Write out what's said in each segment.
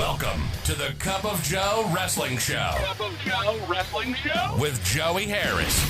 Welcome to the Cup of Joe Wrestling Show. Cup of Joe Wrestling Show? With Joey Harris.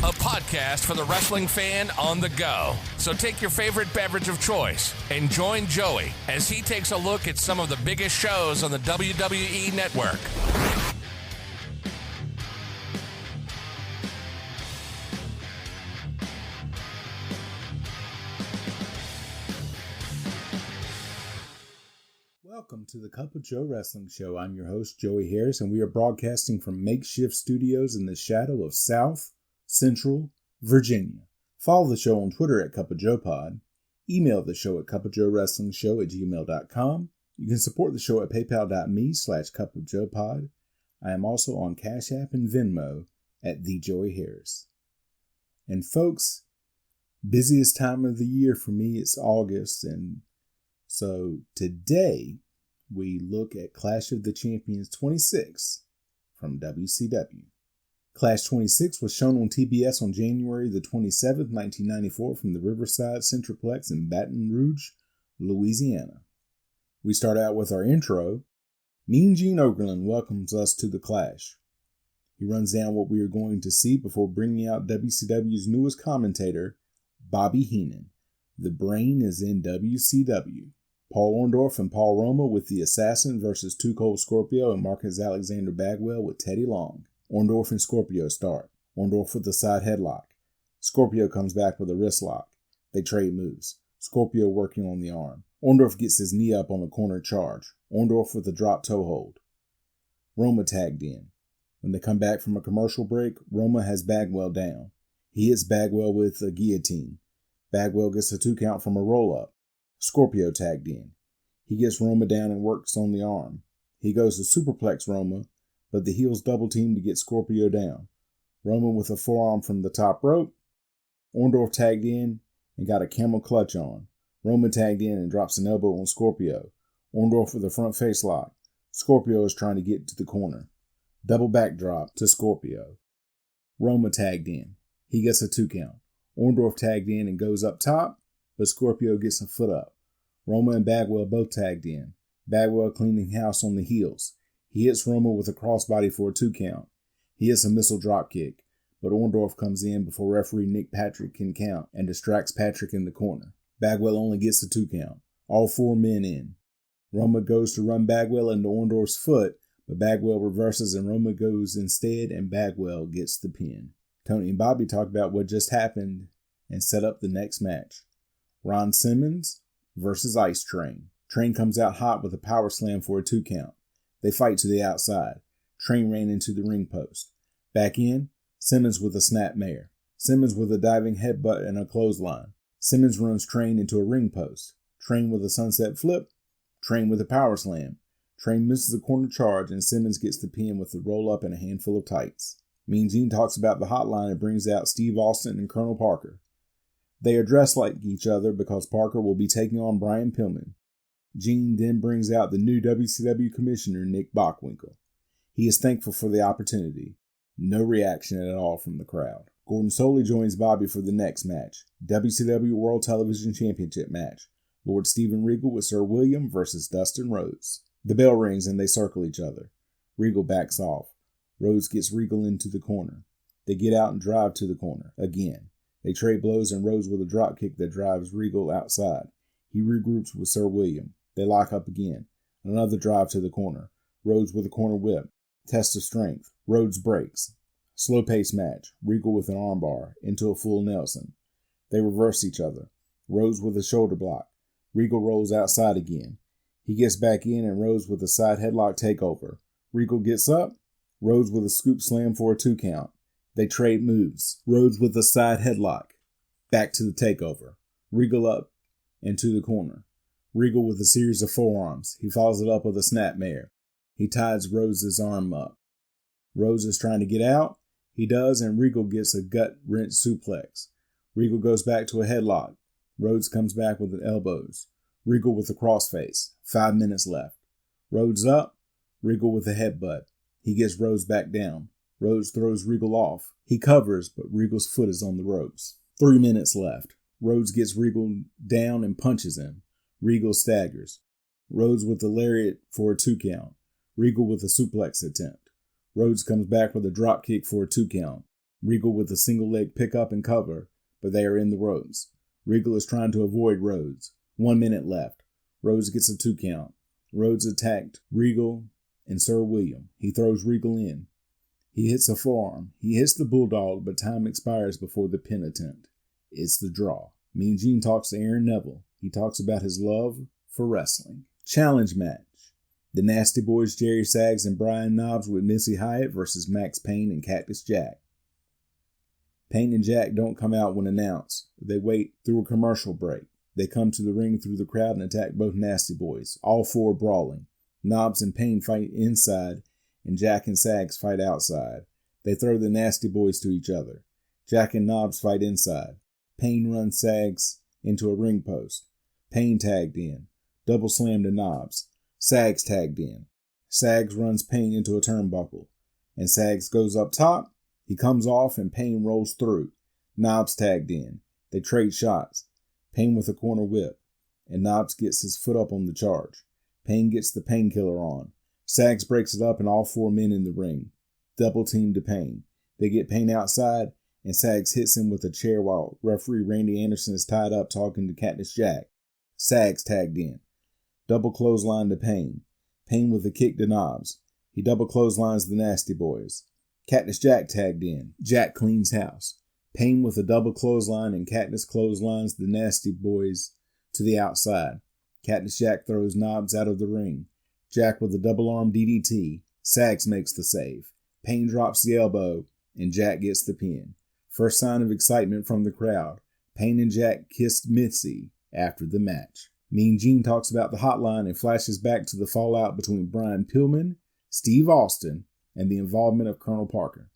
A podcast for the wrestling fan on the go. So take your favorite beverage of choice and join Joey as he takes a look at some of the biggest shows on the WWE Network. Welcome to the Cup of Joe Wrestling Show. I'm your host, Joey Harris, and we are broadcasting from makeshift studios in the shadow of South Central Virginia. Follow the show on Twitter at Cup of Joe Pod. Email the show at cupofjoewrestlingshow@gmail.com. You can support the show at paypal.me/cupofjoepod. I am also on Cash App and Venmo at The Joey Harris. And folks, busiest time of the year for me, it's August, and so today we look at Clash of the Champions 26 from WCW. Clash 26 was shown on TBS on January the 27th, 1994 from the Riverside Centraplex in Baton Rouge, Louisiana. We start out with our intro. Mean Gene Okerlund welcomes us to the Clash. He runs down what we are going to see before bringing out WCW's newest commentator, Bobby Heenan. The brain is in WCW. Paul Orndorff and Paul Roma with the Assassin versus Too Cold Scorpio and Marcus Alexander Bagwell with Teddy Long. Orndorff and Scorpio start. Orndorff with the side headlock. Scorpio comes back with a wrist lock. They trade moves. Scorpio working on the arm. Orndorff gets his knee up on a corner charge. Orndorff with a drop toe hold. Roma tagged in. When they come back from a commercial break, Roma has Bagwell down. He hits Bagwell with a guillotine. Bagwell gets a 2 count from a roll-up. Scorpio tagged in. He gets Roma down and works on the arm. He goes to superplex Roma, but the heels double team to get Scorpio down. Roma with a forearm from the top rope. Orndorff tagged in and got a camel clutch on. Roma tagged in and drops an elbow on Scorpio. Orndorff with a front face lock. Scorpio is trying to get to the corner. Double backdrop to Scorpio. Roma tagged in. He gets a 2 count. Orndorff tagged in and goes up top, but Scorpio gets a foot up. Roma and Bagwell both tagged in. Bagwell cleaning house on the heels. He hits Roma with a crossbody for a 2 count. He hits a missile drop kick, but Orndorff comes in before referee Nick Patrick can count and distracts Patrick in the corner. Bagwell only gets a 2 count. All 4 men in. Roma goes to run Bagwell into Orndorff's foot, but Bagwell reverses and Roma goes instead and Bagwell gets the pin. Tony and Bobby talk about what just happened and set up the next match. Ron Simmons versus Ice Train. Train comes out hot with a power slam for a 2 count. They fight to the outside. Train ran into the ring post. Back in, Simmons with a snap mare. Simmons with a diving headbutt and a clothesline. Simmons runs Train into a ring post. Train with a sunset flip. Train with a power slam. Train misses a corner charge and Simmons gets the pin with the roll up and a handful of tights. Mean Gene talks about the hotline and brings out Steve Austin and Colonel Parker. They are dressed like each other because Parker will be taking on Brian Pillman. Gene then brings out the new WCW commissioner, Nick Bockwinkel. He is thankful for the opportunity. No reaction at all from the crowd. Gordon Soley joins Bobby for the next match, WCW World Television Championship match. Lord Steven Regal with Sir William versus Dustin Rhodes. The bell rings and they circle each other. Regal backs off. Rhodes gets Regal into the corner. They get out and drive to the corner again. They trade blows and Rhodes with a dropkick that drives Regal outside. He regroups with Sir William. They lock up again. Another drive to the corner. Rhodes with a corner whip. Test of strength. Rhodes breaks. Slow-paced match. Regal with an armbar into a full Nelson. They reverse each other. Rhodes with a shoulder block. Regal rolls outside again. He gets back in and Rhodes with a side headlock takeover. Regal gets up. Rhodes with a scoop slam for a 2 count. They trade moves. Rhodes with a side headlock. Back to the takeover. Regal up and to the corner. Regal with a series of forearms. He follows it up with a snapmare. He ties Rhodes' arm up. Rhodes is trying to get out. He does, and Regal gets a gut-wrench suplex. Regal goes back to a headlock. Rhodes comes back with the elbows. Regal with a crossface. 5 minutes left. Rhodes up. Regal with a headbutt. He gets Rhodes back down. Rhodes throws Regal off. He covers, but Regal's foot is on the ropes. 3 minutes left. Rhodes gets Regal down and punches him. Regal staggers. Rhodes with the lariat for a 2 count. Regal with a suplex attempt. Rhodes comes back with a drop kick for a 2 count. Regal with a single leg pickup and cover, but they are in the ropes. Regal is trying to avoid Rhodes. 1 minute left. Rhodes gets a 2 count. Rhodes attacked Regal and Sir William. He throws Regal in. He hits a forearm. He hits the Bulldog, but time expires before the pin attempt. It's the draw. Mean Gene talks to Aaron Neville. He talks about his love for wrestling. Challenge match. The Nasty Boys, Jerry Sags and Brian Knobbs with Missy Hyatt versus Max Payne and Cactus Jack. Payne and Jack don't come out when announced. They wait through a commercial break. They come to the ring through the crowd and attack both Nasty Boys, all four brawling. Knobbs and Payne fight inside, and Jack and Sags fight outside. They throw the Nasty Boys to each other. Jack and Knobbs fight inside. Payne runs Sags into a ring post. Payne tagged in. Double slam to Knobbs. Sags tagged in. Sags runs Payne into a turnbuckle, and Sags goes up top. He comes off, and Payne rolls through. Knobbs tagged in. They trade shots. Payne with a corner whip, and Knobbs gets his foot up on the charge. Payne gets the painkiller on. Sags breaks it up, and all four men in the ring. Double team to Payne. They get Payne outside, and Sags hits him with a chair while referee Randy Anderson is tied up talking to Cactus Jack. Sags tagged in. Double clothesline to Payne. Payne with a kick to Knobbs. He double clotheslines the Nasty Boys. Cactus Jack tagged in. Jack cleans house. Payne with a double clothesline, and Cactus clotheslines the Nasty Boys to the outside. Cactus Jack throws Knobbs out of the ring. Jack with a double arm DDT. Sags makes the save. Payne drops the elbow, and Jack gets the pin. First sign of excitement from the crowd. Payne and Jack kissed Missy after the match. Mean Gene talks about the hotline and flashes back to the fallout between Brian Pillman, Steve Austin, and the involvement of Colonel Parker.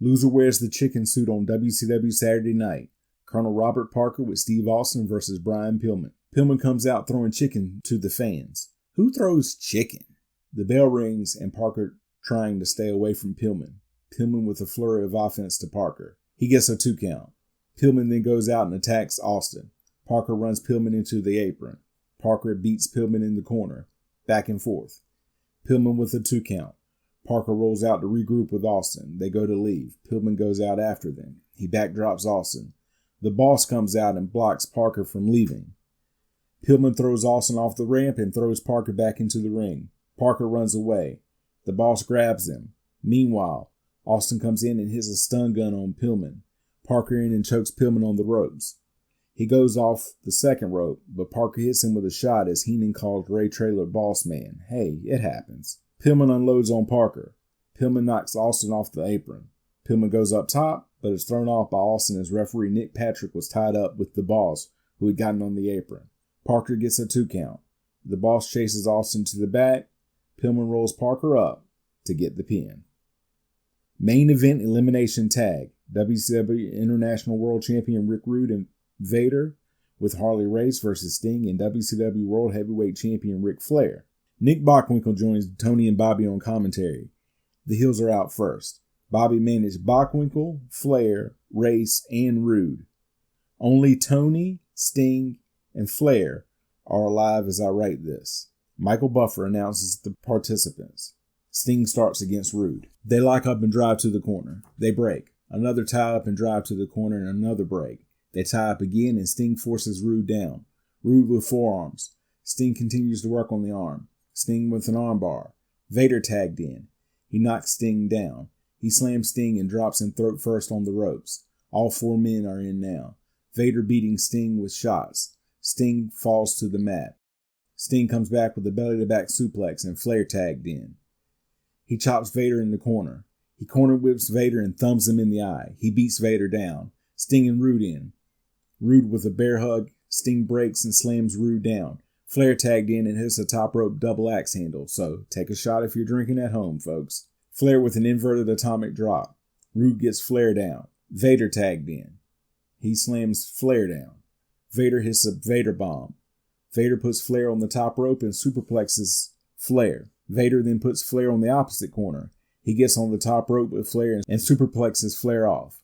Loser wears the chicken suit on WCW Saturday night. Colonel Robert Parker with Steve Austin versus Brian Pillman. Pillman comes out throwing chicken to the fans. Who throws chicken? The bell rings and Parker trying to stay away from Pillman. Pillman with a flurry of offense to Parker. He gets a 2 count. Pillman then goes out and attacks Austin. Parker runs Pillman into the apron. Parker beats Pillman in the corner. Back and forth. Pillman with a 2 count. Parker rolls out to regroup with Austin. They go to leave. Pillman goes out after them. He backdrops Austin. The boss comes out and blocks Parker from leaving. Pillman throws Austin off the ramp and throws Parker back into the ring. Parker runs away. The boss grabs him. Meanwhile, Austin comes in and hits a stun gun on Pillman. Parker in and chokes Pillman on the ropes. He goes off the second rope, but Parker hits him with a shot as Heenan calls Ray Traylor boss man. Hey, it happens. Pillman unloads on Parker. Pillman knocks Austin off the apron. Pillman goes up top, but is thrown off by Austin as referee Nick Patrick was tied up with the boss, who had gotten on the apron. Parker gets a 2 count. The boss chases Austin to the back. Pillman rolls Parker up to get the pin. Main event elimination tag. WCW International World Champion Rick Rude and Vader with Harley Race versus Sting and WCW World Heavyweight Champion Ric Flair. Nick Bockwinkel joins Tony and Bobby on commentary. The heels are out first. Bobby managed Bockwinkel, Flair, Race, and Rude. Only Tony, Sting, and Flair are alive as I write this. Michael Buffer announces the participants. Sting starts against Rude. They lock up and drive to the corner. They break. Another tie up and drive to the corner and another break. They tie up again and Sting forces Rude down. Rude with forearms. Sting continues to work on the arm. Sting with an armbar. Vader tagged in. He knocks Sting down. He slams Sting and drops him throat first on the ropes. All four men are in now. Vader beating Sting with shots. Sting falls to the mat. Sting comes back with a belly-to-back suplex and Flair tagged in. He chops Vader in the corner. He corner whips Vader and thumbs him in the eye. He beats Vader down. Sting and Rude in. Rude with a bear hug. Sting breaks and slams Rude down. Flair tagged in and hits a top rope double axe handle, so take a shot if you're drinking at home, folks. Flair with an inverted atomic drop. Rude gets Flair down. Vader tagged in. He slams Flair down. Vader hits a Vader bomb. Vader puts Flair on the top rope and superplexes Flair. Vader then puts Flair on the opposite corner. He gets on the top rope with Flair and superplexes Flair off.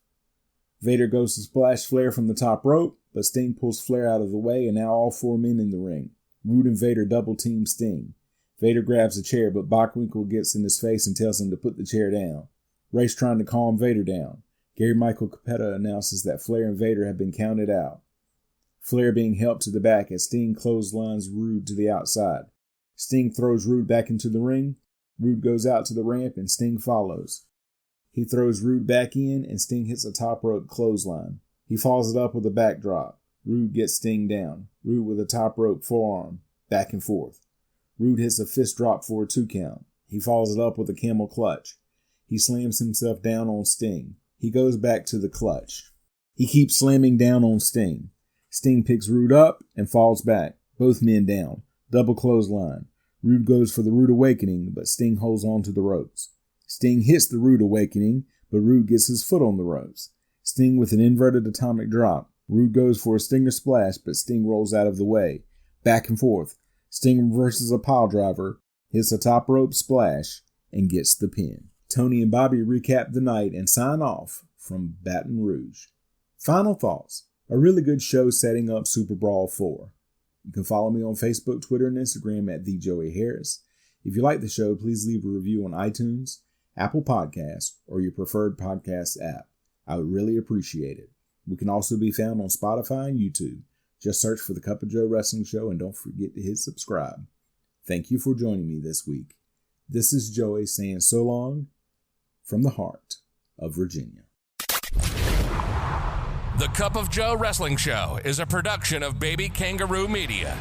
Vader goes to splash Flair from the top rope, but Sting pulls Flair out of the way and now all four men in the ring. Rude and Vader double team Sting. Vader grabs a chair, but Bockwinkel gets in his face and tells him to put the chair down. Ray's trying to calm Vader down. Gary Michael Capetta announces that Flair and Vader have been counted out. Flair being helped to the back as Sting clotheslines Rude to the outside. Sting throws Rude back into the ring. Rude goes out to the ramp and Sting follows. He throws Rude back in and Sting hits a top rope clothesline. He follows it up with a backdrop. Rude gets Sting down. Rude with a top rope forearm. Back and forth. Rude hits a fist drop for a 2 count. He follows it up with a camel clutch. He slams himself down on Sting. He goes back to the clutch. He keeps slamming down on Sting. Sting picks Rude up and falls back. Both men down. Double clothesline. Rude goes for the Rude Awakening, but Sting holds on to the ropes. Sting hits the Rude Awakening, but Rude gets his foot on the ropes. Sting with an inverted atomic drop. Rude goes for a Stinger splash, but Sting rolls out of the way. Back and forth. Sting reverses a pile driver, hits a top rope splash, and gets the pin. Tony and Bobby recap the night and sign off from Baton Rouge. Final thoughts. A really good show setting up Super Brawl 4. You can follow me on Facebook, Twitter, and Instagram at TheJoeyHarris. If you like the show, please leave a review on iTunes, Apple Podcasts, or your preferred podcast app. I would really appreciate it. We can also be found on Spotify and YouTube. Just search for The Cup of Joe Wrestling Show and don't forget to hit subscribe. Thank you for joining me this week. This is Joey saying so long from the heart of Virginia. The Cup of Joe Wrestling Show is a production of Baby Kangaroo Media.